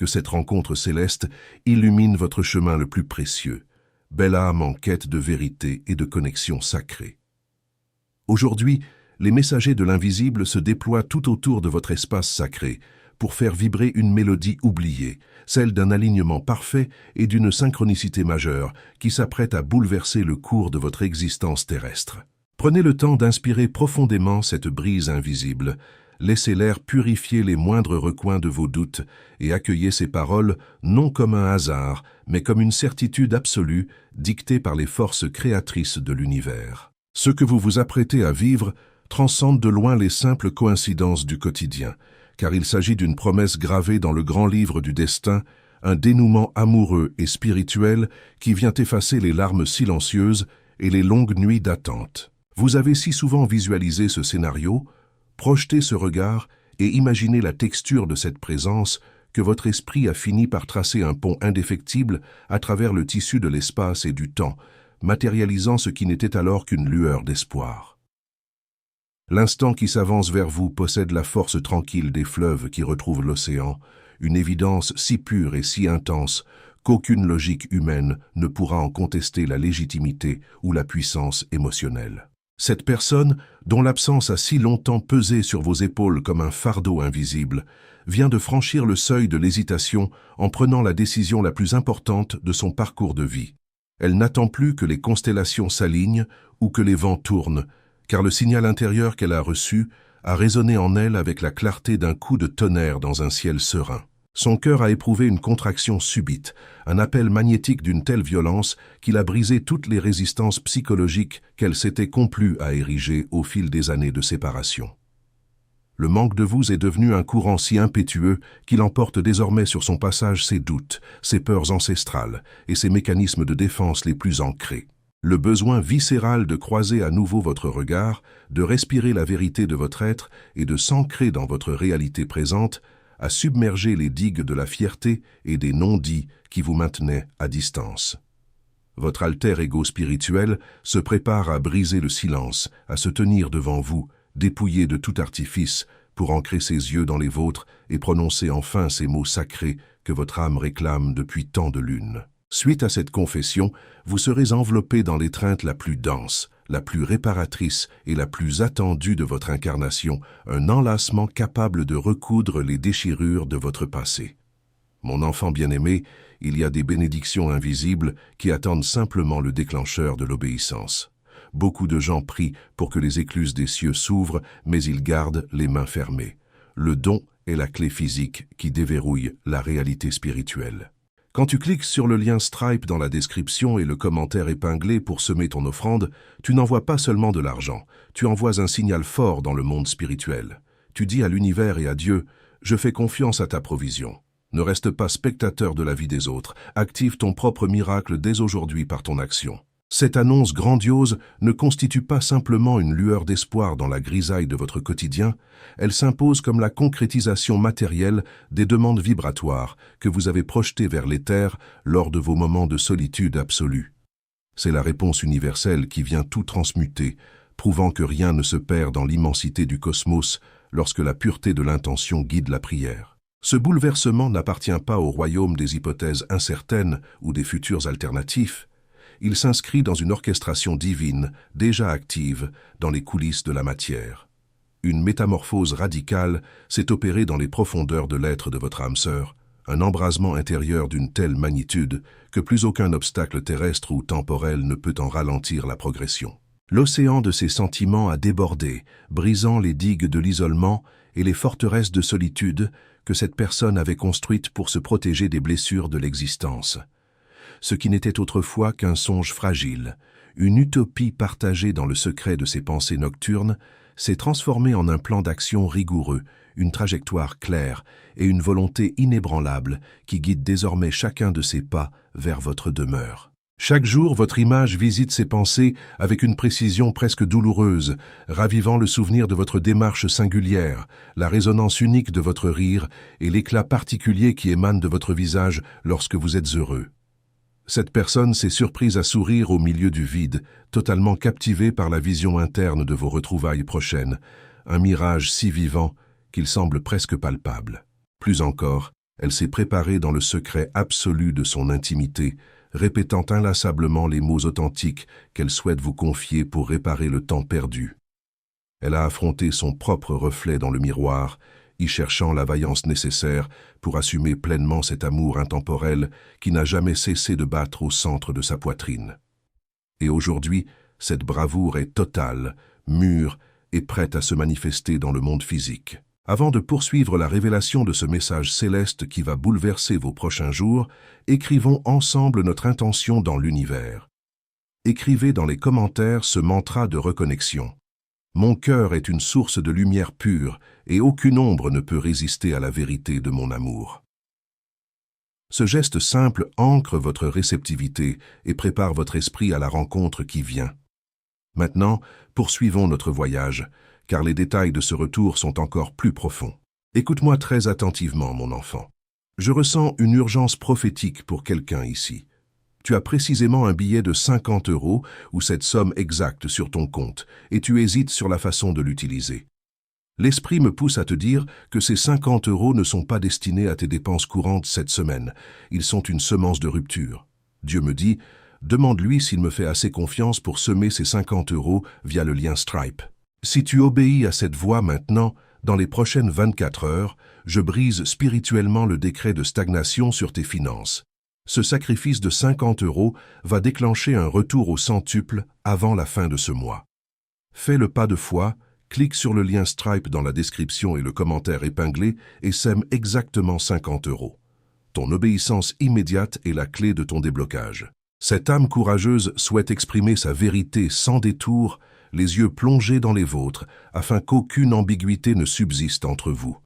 que cette rencontre céleste illumine votre chemin le plus précieux, belle âme en quête de vérité et de connexion sacrée. Aujourd'hui, les messagers de l'invisible se déploient tout autour de votre espace sacré pour faire vibrer une mélodie oubliée, celle d'un alignement parfait et d'une synchronicité majeure qui s'apprête à bouleverser le cours de votre existence terrestre. Prenez le temps d'inspirer profondément cette brise invisible. Laissez l'air purifier les moindres recoins de vos doutes et accueillez ces paroles non comme un hasard, mais comme une certitude absolue dictée par les forces créatrices de l'univers. Ce que vous vous apprêtez à vivre transcende de loin les simples coïncidences du quotidien, car il s'agit d'une promesse gravée dans le grand livre du destin, un dénouement amoureux et spirituel qui vient effacer les larmes silencieuses et les longues nuits d'attente. Vous avez si souvent visualisé ce scénario, projeté ce regard et imaginé la texture de cette présence que votre esprit a fini par tracer un pont indéfectible à travers le tissu de l'espace et du temps, matérialisant ce qui n'était alors qu'une lueur d'espoir. L'instant qui s'avance vers vous possède la force tranquille des fleuves qui retrouvent l'océan, une évidence si pure et si intense qu'aucune logique humaine ne pourra en contester la légitimité ou la puissance émotionnelle. Cette personne, dont l'absence a si longtemps pesé sur vos épaules comme un fardeau invisible, vient de franchir le seuil de l'hésitation en prenant la décision la plus importante de son parcours de vie. Elle n'attend plus que les constellations s'alignent ou que les vents tournent, car le signal intérieur qu'elle a reçu a résonné en elle avec la clarté d'un coup de tonnerre dans un ciel serein. Son cœur a éprouvé une contraction subite, un appel magnétique d'une telle violence qu'il a brisé toutes les résistances psychologiques qu'elle s'était complue à ériger au fil des années de séparation. Le manque de vous est devenu un courant si impétueux qu'il emporte désormais sur son passage ses doutes, ses peurs ancestrales et ses mécanismes de défense les plus ancrés. Le besoin viscéral de croiser à nouveau votre regard, de respirer la vérité de votre être et de s'ancrer dans votre réalité présente a submergé les digues de la fierté et des non-dits qui vous maintenaient à distance. Votre alter ego spirituel se prépare à briser le silence, à se tenir devant vous, dépouillé de tout artifice, pour ancrer ses yeux dans les vôtres et prononcer enfin ces mots sacrés que votre âme réclame depuis tant de lunes. Suite à cette confession, vous serez enveloppé dans l'étreinte la plus dense, la plus réparatrice et la plus attendue de votre incarnation, un enlacement capable de recoudre les déchirures de votre passé. Mon enfant bien-aimé, il y a des bénédictions invisibles qui attendent simplement le déclencheur de l'obéissance. Beaucoup de gens prient pour que les écluses des cieux s'ouvrent, mais ils gardent les mains fermées. Le don est la clé physique qui déverrouille la réalité spirituelle. Quand tu cliques sur le lien Stripe dans la description et le commentaire épinglé pour semer ton offrande, tu n'envoies pas seulement de l'argent, tu envoies un signal fort dans le monde spirituel. Tu dis à l'univers et à Dieu, « Je fais confiance à ta provision ». Ne reste pas spectateur de la vie des autres, active ton propre miracle dès aujourd'hui par ton action. Cette annonce grandiose ne constitue pas simplement une lueur d'espoir dans la grisaille de votre quotidien, elle s'impose comme la concrétisation matérielle des demandes vibratoires que vous avez projetées vers l'éther lors de vos moments de solitude absolue. C'est la réponse universelle qui vient tout transmuter, prouvant que rien ne se perd dans l'immensité du cosmos lorsque la pureté de l'intention guide la prière. Ce bouleversement n'appartient pas au royaume des hypothèses incertaines ou des futurs alternatifs. Il s'inscrit dans une orchestration divine, déjà active, dans les coulisses de la matière. Une métamorphose radicale s'est opérée dans les profondeurs de l'être de votre âme sœur, un embrasement intérieur d'une telle magnitude que plus aucun obstacle terrestre ou temporel ne peut en ralentir la progression. L'océan de ses sentiments a débordé, brisant les digues de l'isolement et les forteresses de solitude que cette personne avait construites pour se protéger des blessures de l'existence. Ce qui n'était autrefois qu'un songe fragile, une utopie partagée dans le secret de ses pensées nocturnes, s'est transformée en un plan d'action rigoureux, une trajectoire claire et une volonté inébranlable qui guide désormais chacun de ses pas vers votre demeure. Chaque jour, votre image visite ses pensées avec une précision presque douloureuse, ravivant le souvenir de votre démarche singulière, la résonance unique de votre rire et l'éclat particulier qui émane de votre visage lorsque vous êtes heureux. Cette personne s'est surprise à sourire au milieu du vide, totalement captivée par la vision interne de vos retrouvailles prochaines, un mirage si vivant qu'il semble presque palpable. Plus encore, Elle s'est préparée dans le secret absolu de son intimité, répétant inlassablement les mots authentiques qu'elle souhaite vous confier pour réparer le temps perdu. Elle a affronté son propre reflet dans le miroir, y cherchant la vaillance nécessaire pour assumer pleinement cet amour intemporel qui n'a jamais cessé de battre au centre de sa poitrine. Et aujourd'hui, cette bravoure est totale, mûre et prête à se manifester dans le monde physique. Avant de poursuivre la révélation de ce message céleste qui va bouleverser vos prochains jours, écrivons ensemble notre intention dans l'univers. Écrivez dans les commentaires ce mantra de reconnexion. Mon cœur est une source de lumière pure et aucune ombre ne peut résister à la vérité de mon amour. Ce geste simple ancre votre réceptivité et prépare votre esprit à la rencontre qui vient. Maintenant, poursuivons notre voyage, car les détails de ce retour sont encore plus profonds. Écoute-moi très attentivement, mon enfant. Je ressens une urgence prophétique pour quelqu'un ici. Tu as précisément un billet de 50 € ou cette somme exacte sur ton compte, et tu hésites sur la façon de l'utiliser. L'esprit me pousse à te dire que ces 50 € ne sont pas destinés à tes dépenses courantes cette semaine. Ils sont une semence de rupture. Dieu me dit, demande-lui s'il me fait assez confiance pour semer ces 50 € via le lien Stripe. Si tu obéis à cette voix maintenant, dans les prochaines 24 heures, je brise spirituellement le décret de stagnation sur tes finances. Ce sacrifice de 50 € va déclencher un retour au centuple avant la fin de ce mois. Fais le pas de foi, clique sur le lien Stripe dans la description et le commentaire épinglé et sème exactement 50 €. Ton obéissance immédiate est la clé de ton déblocage. Cette âme courageuse souhaite exprimer sa vérité sans détour, les yeux plongés dans les vôtres, afin qu'aucune ambiguïté ne subsiste entre vous.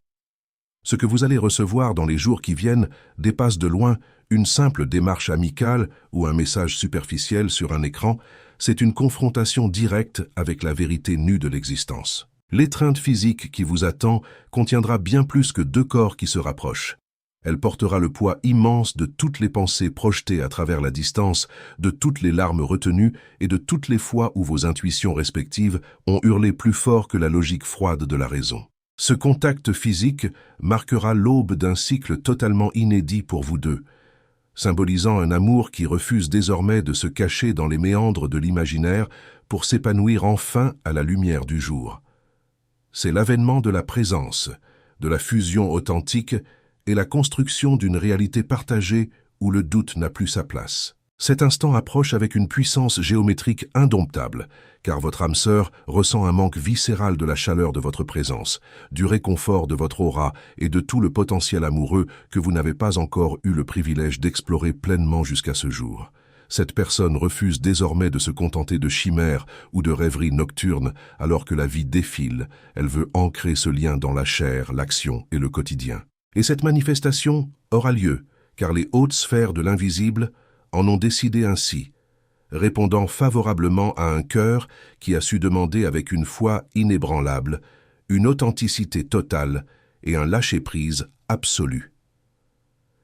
Ce que vous allez recevoir dans les jours qui viennent dépasse de loin une simple démarche amicale ou un message superficiel sur un écran, c'est une confrontation directe avec la vérité nue de l'existence. L'étreinte physique qui vous attend contiendra bien plus que 2 corps qui se rapprochent. Elle portera le poids immense de toutes les pensées projetées à travers la distance, de toutes les larmes retenues et de toutes les fois où vos intuitions respectives ont hurlé plus fort que la logique froide de la raison. Ce contact physique marquera l'aube d'un cycle totalement inédit pour vous deux, symbolisant un amour qui refuse désormais de se cacher dans les méandres de l'imaginaire pour s'épanouir enfin à la lumière du jour. C'est l'avènement de la présence, de la fusion authentique et la construction d'une réalité partagée où le doute n'a plus sa place. Cet instant approche avec une puissance géométrique indomptable, car votre âme sœur ressent un manque viscéral de la chaleur de votre présence, du réconfort de votre aura et de tout le potentiel amoureux que vous n'avez pas encore eu le privilège d'explorer pleinement jusqu'à ce jour. Cette personne refuse désormais de se contenter de chimères ou de rêveries nocturnes alors que la vie défile. Elle veut ancrer ce lien dans la chair, l'action et le quotidien. Et cette manifestation aura lieu, car les hautes sphères de l'invisible en ont décidé ainsi, répondant favorablement à un cœur qui a su demander avec une foi inébranlable, une authenticité totale et un lâcher-prise absolu.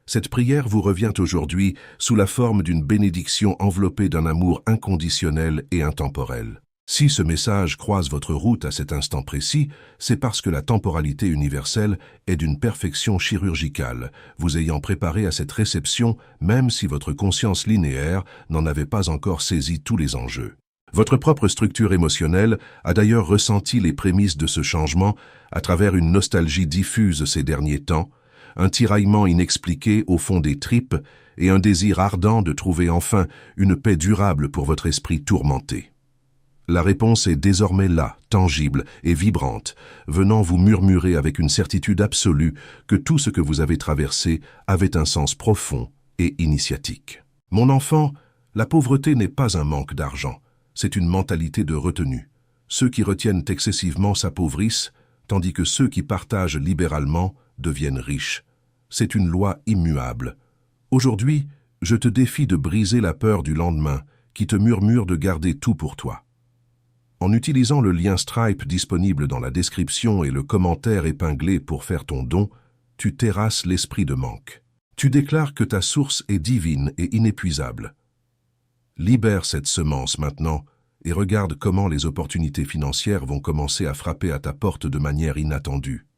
Cette prière vous revient aujourd'hui sous la forme d'une bénédiction enveloppée d'un amour inconditionnel et intemporel. Si ce message croise votre route à cet instant précis, c'est parce que la temporalité universelle est d'une perfection chirurgicale, vous ayant préparé à cette réception même si votre conscience linéaire n'en avait pas encore saisi tous les enjeux. Votre propre structure émotionnelle a d'ailleurs ressenti les prémices de ce changement à travers une nostalgie diffuse ces derniers temps, un tiraillement inexpliqué au fond des tripes et un désir ardent de trouver enfin une paix durable pour votre esprit tourmenté. La réponse est désormais là, tangible et vibrante, venant vous murmurer avec une certitude absolue que tout ce que vous avez traversé avait un sens profond et initiatique. Mon enfant, la pauvreté n'est pas un manque d'argent, c'est une mentalité de retenue. Ceux qui retiennent excessivement s'appauvrissent, tandis que ceux qui partagent libéralement deviennent riches. C'est une loi immuable. Aujourd'hui, je te défie de briser la peur du lendemain qui te murmure de garder tout pour toi. En utilisant le lien Stripe disponible dans la description et le commentaire épinglé pour faire ton don, tu terrasses l'esprit de manque. Tu déclares que ta source est divine et inépuisable. Libère cette semence maintenant et regarde comment les opportunités financières vont commencer à frapper à ta porte de manière inattendue.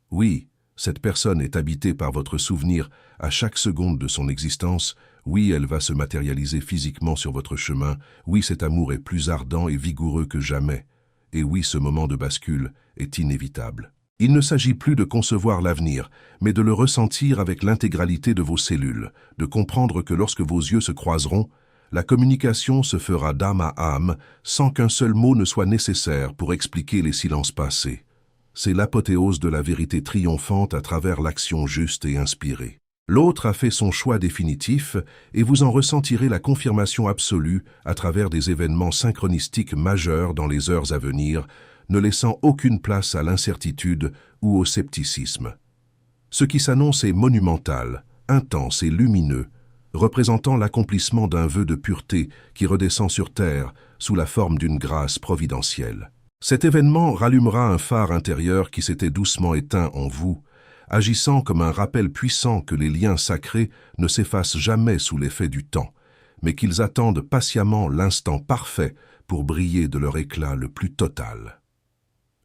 Oui, Cette personne est habitée par votre souvenir à chaque seconde de son existence. Oui, elle va se matérialiser physiquement sur votre chemin. Oui, cet amour est plus ardent et vigoureux que jamais. Et oui, ce moment de bascule est inévitable. Il ne s'agit plus de concevoir l'avenir, mais de le ressentir avec l'intégralité de vos cellules, de comprendre que lorsque vos yeux se croiseront, la communication se fera d'âme à âme sans qu'un seul mot ne soit nécessaire pour expliquer les silences passés. C'est l'apothéose de la vérité triomphante à travers l'action juste et inspirée. L'autre a fait son choix définitif et vous en ressentirez la confirmation absolue à travers des événements synchronistiques majeurs dans les heures à venir, ne laissant aucune place à l'incertitude ou au scepticisme. Ce qui s'annonce est monumental, intense et lumineux, représentant l'accomplissement d'un vœu de pureté qui redescend sur terre sous la forme d'une grâce providentielle. Cet événement rallumera un phare intérieur qui s'était doucement éteint en vous, agissant comme un rappel puissant que les liens sacrés ne s'effacent jamais sous l'effet du temps, mais qu'ils attendent patiemment l'instant parfait pour briller de leur éclat le plus total.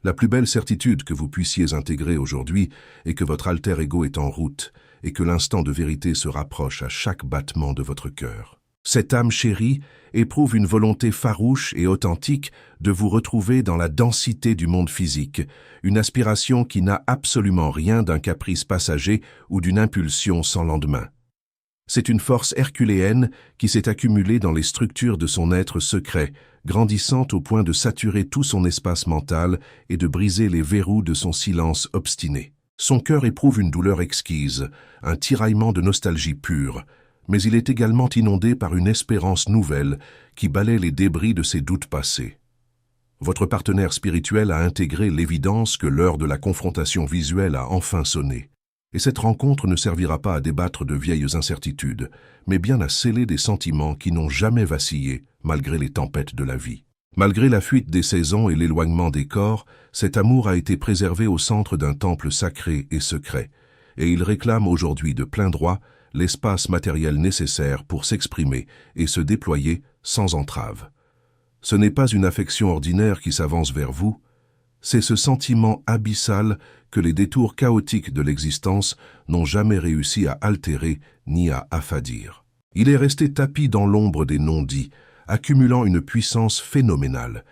La plus belle certitude que vous puissiez intégrer aujourd'hui est que votre alter ego est en route et que l'instant de vérité se rapproche à chaque battement de votre cœur. Cette âme chérie éprouve une volonté farouche et authentique de vous retrouver dans la densité du monde physique, une aspiration qui n'a absolument rien d'un caprice passager ou d'une impulsion sans lendemain. C'est une force herculéenne qui s'est accumulée dans les structures de son être secret, grandissante au point de saturer tout son espace mental et de briser les verrous de son silence obstiné. Son cœur éprouve une douleur exquise, un tiraillement de nostalgie pure, mais il est également inondé par une espérance nouvelle qui balaie les débris de ses doutes passés. Votre partenaire spirituel a intégré l'évidence que l'heure de la confrontation visuelle a enfin sonné. Et cette rencontre ne servira pas à débattre de vieilles incertitudes, mais bien à sceller des sentiments qui n'ont jamais vacillé malgré les tempêtes de la vie. Malgré la fuite des saisons et l'éloignement des corps, cet amour a été préservé au centre d'un temple sacré et secret, et il réclame aujourd'hui de plein droit l'espace matériel nécessaire pour s'exprimer et se déployer sans entrave. Ce n'est pas une affection ordinaire qui s'avance vers vous, c'est ce sentiment abyssal que les détours chaotiques de l'existence n'ont jamais réussi à altérer ni à affadir. Il est resté tapi dans l'ombre des non-dits, accumulant une puissance phénoménale.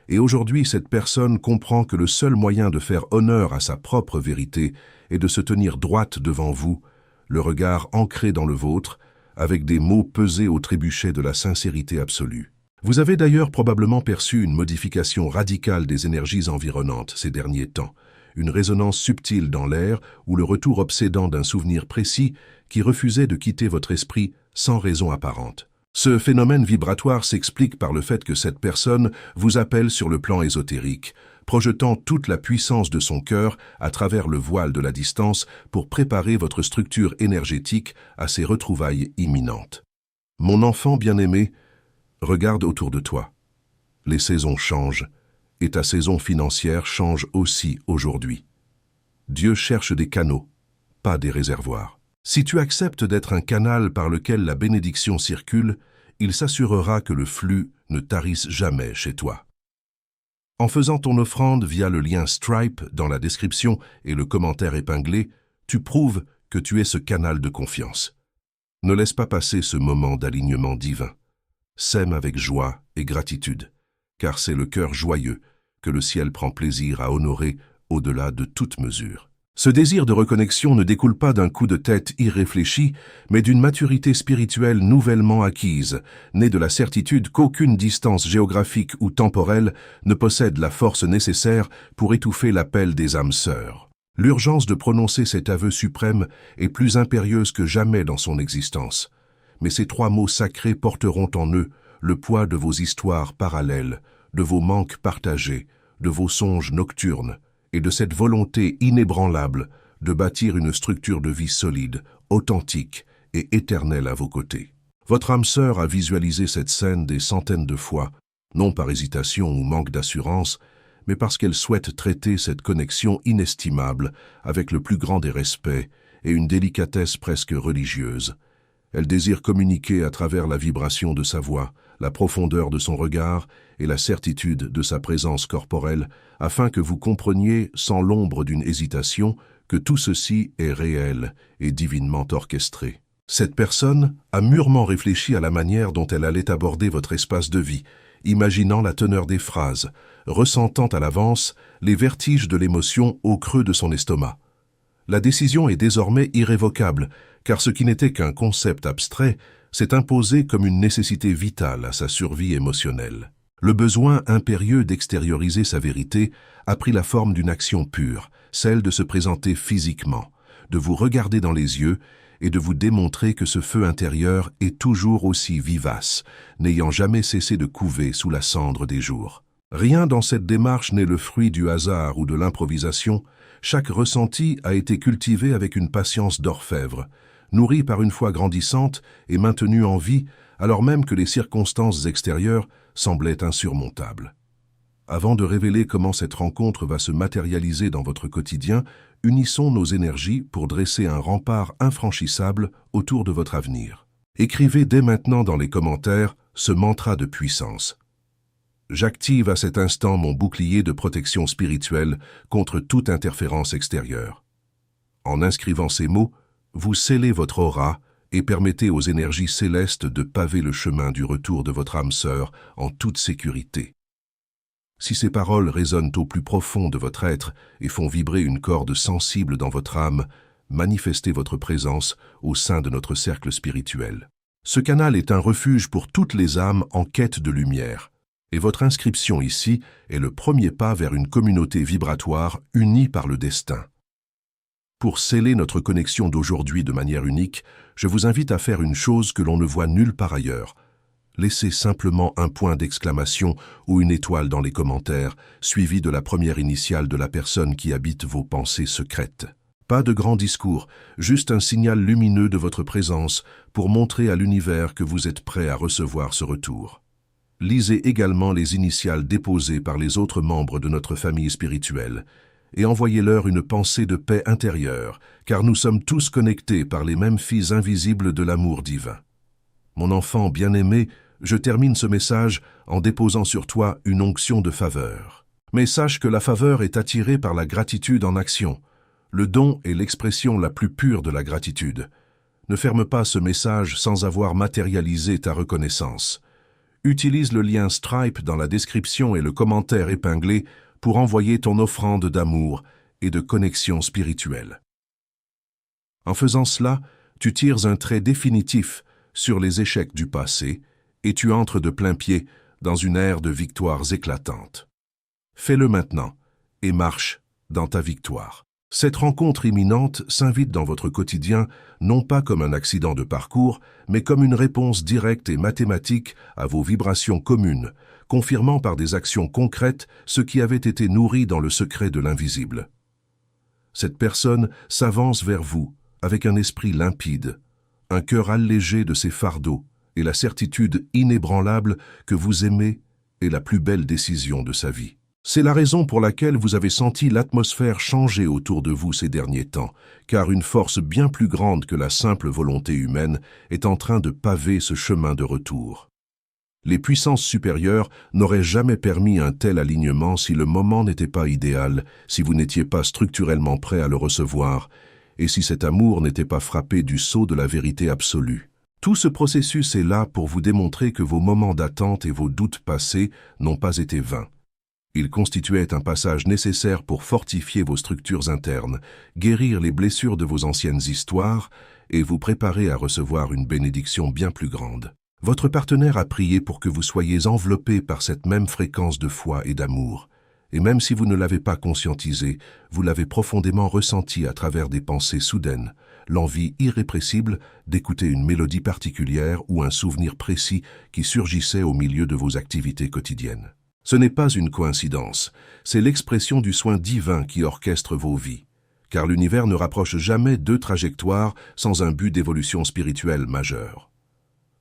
Et aujourd'hui, cette personne comprend que le seul moyen de faire honneur à sa propre vérité est de se tenir droite devant vous, le regard ancré dans le vôtre, avec des mots pesés au trébuchet de la sincérité absolue. Vous avez d'ailleurs probablement perçu une modification radicale des énergies environnantes ces derniers temps, une résonance subtile dans l'air ou le retour obsédant d'un souvenir précis qui refusait de quitter votre esprit sans raison apparente. Ce phénomène vibratoire s'explique par le fait que cette personne vous appelle sur le plan ésotérique, projetant toute la puissance de son cœur à travers le voile de la distance pour préparer votre structure énergétique à ces retrouvailles imminentes. Mon enfant bien-aimé, regarde autour de toi. Les saisons changent, et ta saison financière change aussi aujourd'hui. Dieu cherche des canaux, pas des réservoirs. Si tu acceptes d'être un canal par lequel la bénédiction circule, il s'assurera que le flux ne tarisse jamais chez toi. En faisant ton offrande via le lien Stripe dans la description et le commentaire épinglé, tu prouves que tu es ce canal de confiance. Ne laisse pas passer ce moment d'alignement divin. Sème avec joie et gratitude, car c'est le cœur joyeux que le ciel prend plaisir à honorer au-delà de toute mesure. Ce désir de reconnexion ne découle pas d'un coup de tête irréfléchi, mais d'une maturité spirituelle nouvellement acquise, née de la certitude qu'aucune distance géographique ou temporelle ne possède la force nécessaire pour étouffer l'appel des âmes sœurs. L'urgence de prononcer cet aveu suprême est plus impérieuse que jamais dans son existence. Mais ces trois mots sacrés porteront en eux le poids de vos histoires parallèles, de vos manques partagés, de vos songes nocturnes, et de cette volonté inébranlable de bâtir une structure de vie solide, authentique et éternelle à vos côtés. Votre âme sœur a visualisé cette scène des centaines de fois, non par hésitation ou manque d'assurance, mais parce qu'elle souhaite traiter cette connexion inestimable avec le plus grand des respects et une délicatesse presque religieuse. Elle désire communiquer à travers la vibration de sa voix, la profondeur de son regard et la certitude de sa présence corporelle, afin que vous compreniez sans l'ombre d'une hésitation que tout ceci est réel et divinement orchestré. Cette personne a mûrement réfléchi à la manière dont elle allait aborder votre espace de vie, imaginant la teneur des phrases, ressentant à l'avance les vertiges de l'émotion au creux de son estomac. La décision est désormais irrévocable, car ce qui n'était qu'un concept abstrait s'est imposé comme une nécessité vitale à sa survie émotionnelle. Le besoin impérieux d'extérioriser sa vérité a pris la forme d'une action pure, celle de se présenter physiquement, de vous regarder dans les yeux et de vous démontrer que ce feu intérieur est toujours aussi vivace, n'ayant jamais cessé de couver sous la cendre des jours. Rien dans cette démarche n'est le fruit du hasard ou de l'improvisation. Chaque ressenti a été cultivé avec une patience d'orfèvre, nourri par une foi grandissante et maintenu en vie alors même que les circonstances extérieures semblaient insurmontables. Avant de révéler comment cette rencontre va se matérialiser dans votre quotidien, unissons nos énergies pour dresser un rempart infranchissable autour de votre avenir. Écrivez dès maintenant dans les commentaires ce mantra de puissance. J'active à cet instant mon bouclier de protection spirituelle contre toute interférence extérieure. En inscrivant ces mots, vous scellez votre aura et permettez aux énergies célestes de paver le chemin du retour de votre âme sœur en toute sécurité. Si ces paroles résonnent au plus profond de votre être et font vibrer une corde sensible dans votre âme, manifestez votre présence au sein de notre cercle spirituel. Ce canal est un refuge pour toutes les âmes en quête de lumière, et votre inscription ici est le premier pas vers une communauté vibratoire unie par le destin. Pour sceller notre connexion d'aujourd'hui de manière unique, je vous invite à faire une chose que l'on ne voit nulle part ailleurs. Laissez simplement un point d'exclamation ou une étoile dans les commentaires, suivi de la première initiale de la personne qui habite vos pensées secrètes. Pas de grand discours, juste un signal lumineux de votre présence pour montrer à l'univers que vous êtes prêt à recevoir ce retour. Lisez également les initiales déposées par les autres membres de notre famille spirituelle et envoyez-leur une pensée de paix intérieure, car nous sommes tous connectés par les mêmes fils invisibles de l'amour divin. Mon enfant bien-aimé, je termine ce message en déposant sur toi une onction de faveur. Mais sache que la faveur est attirée par la gratitude en action. Le don est l'expression la plus pure de la gratitude. Ne ferme pas ce message sans avoir matérialisé ta reconnaissance. Utilise le lien Stripe dans la description et le commentaire épinglé pour envoyer ton offrande d'amour et de connexion spirituelle. En faisant cela, tu tires un trait définitif sur les échecs du passé et tu entres de plein pied dans une ère de victoires éclatantes. Fais-le maintenant et marche dans ta victoire. Cette rencontre imminente s'invite dans votre quotidien non pas comme un accident de parcours, mais comme une réponse directe et mathématique à vos vibrations communes, confirmant par des actions concrètes ce qui avait été nourri dans le secret de l'invisible. Cette personne s'avance vers vous avec un esprit limpide, un cœur allégé de ses fardeaux et la certitude inébranlable que vous aimez est la plus belle décision de sa vie. C'est la raison pour laquelle vous avez senti l'atmosphère changer autour de vous ces derniers temps, car une force bien plus grande que la simple volonté humaine est en train de paver ce chemin de retour. Les puissances supérieures n'auraient jamais permis un tel alignement si le moment n'était pas idéal, si vous n'étiez pas structurellement prêt à le recevoir, et si cet amour n'était pas frappé du sceau de la vérité absolue. Tout ce processus est là pour vous démontrer que vos moments d'attente et vos doutes passés n'ont pas été vains. Il constituait un passage nécessaire pour fortifier vos structures internes, guérir les blessures de vos anciennes histoires et vous préparer à recevoir une bénédiction bien plus grande. Votre partenaire a prié pour que vous soyez enveloppés par cette même fréquence de foi et d'amour. Et même si vous ne l'avez pas conscientisé, vous l'avez profondément ressenti à travers des pensées soudaines, l'envie irrépressible d'écouter une mélodie particulière ou un souvenir précis qui surgissait au milieu de vos activités quotidiennes. Ce n'est pas une coïncidence, c'est l'expression du soin divin qui orchestre vos vies, car l'univers ne rapproche jamais deux trajectoires sans un but d'évolution spirituelle majeur.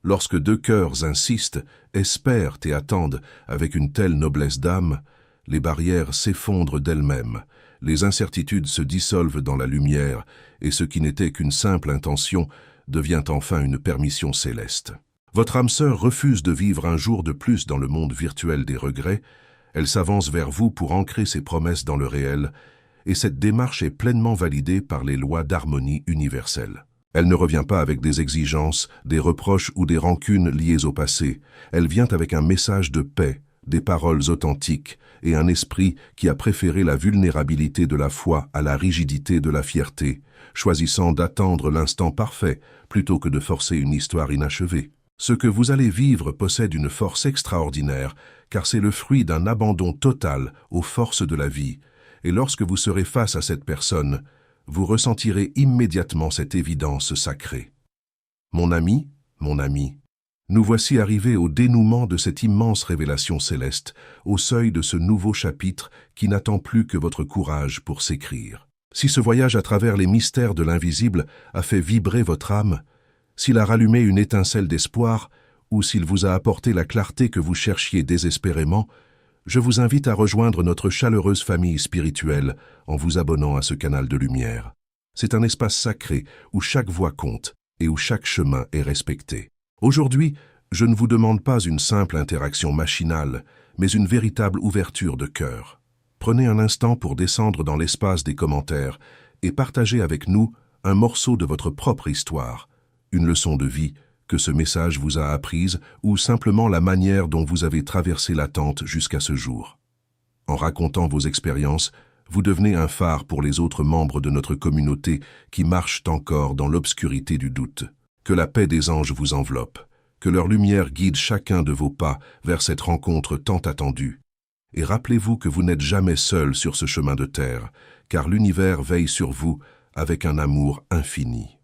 Lorsque deux cœurs insistent, espèrent et attendent avec une telle noblesse d'âme, les barrières s'effondrent d'elles-mêmes, les incertitudes se dissolvent dans la lumière et ce qui n'était qu'une simple intention devient enfin une permission céleste. Votre âme sœur refuse de vivre un jour de plus dans le monde virtuel des regrets, elle s'avance vers vous pour ancrer ses promesses dans le réel et cette démarche est pleinement validée par les lois d'harmonie universelle. Elle ne revient pas avec des exigences, des reproches ou des rancunes liées au passé. Elle vient avec un message de paix, des paroles authentiques et un esprit qui a préféré la vulnérabilité de la foi à la rigidité de la fierté, choisissant d'attendre l'instant parfait plutôt que de forcer une histoire inachevée. Ce que vous allez vivre possède une force extraordinaire, car c'est le fruit d'un abandon total aux forces de la vie, et lorsque vous serez face à cette personne, vous ressentirez immédiatement cette évidence sacrée. Mon ami, nous voici arrivés au dénouement de cette immense révélation céleste, au seuil de ce nouveau chapitre qui n'attend plus que votre courage pour s'écrire. Si ce voyage à travers les mystères de l'invisible a fait vibrer votre âme, s'il a rallumé une étincelle d'espoir, ou s'il vous a apporté la clarté que vous cherchiez désespérément, je vous invite à rejoindre notre chaleureuse famille spirituelle en vous abonnant à ce canal de lumière. C'est un espace sacré où chaque voix compte et où chaque chemin est respecté. Aujourd'hui, je ne vous demande pas une simple interaction machinale, mais une véritable ouverture de cœur. Prenez un instant pour descendre dans l'espace des commentaires et partagez avec nous un morceau de votre propre histoire, une leçon de vie que ce message vous a apprise ou simplement la manière dont vous avez traversé l'attente jusqu'à ce jour. En racontant vos expériences, vous devenez un phare pour les autres membres de notre communauté qui marchent encore dans l'obscurité du doute. Que la paix des anges vous enveloppe, que leur lumière guide chacun de vos pas vers cette rencontre tant attendue. Et rappelez-vous que vous n'êtes jamais seul sur ce chemin de terre, car l'univers veille sur vous avec un amour infini.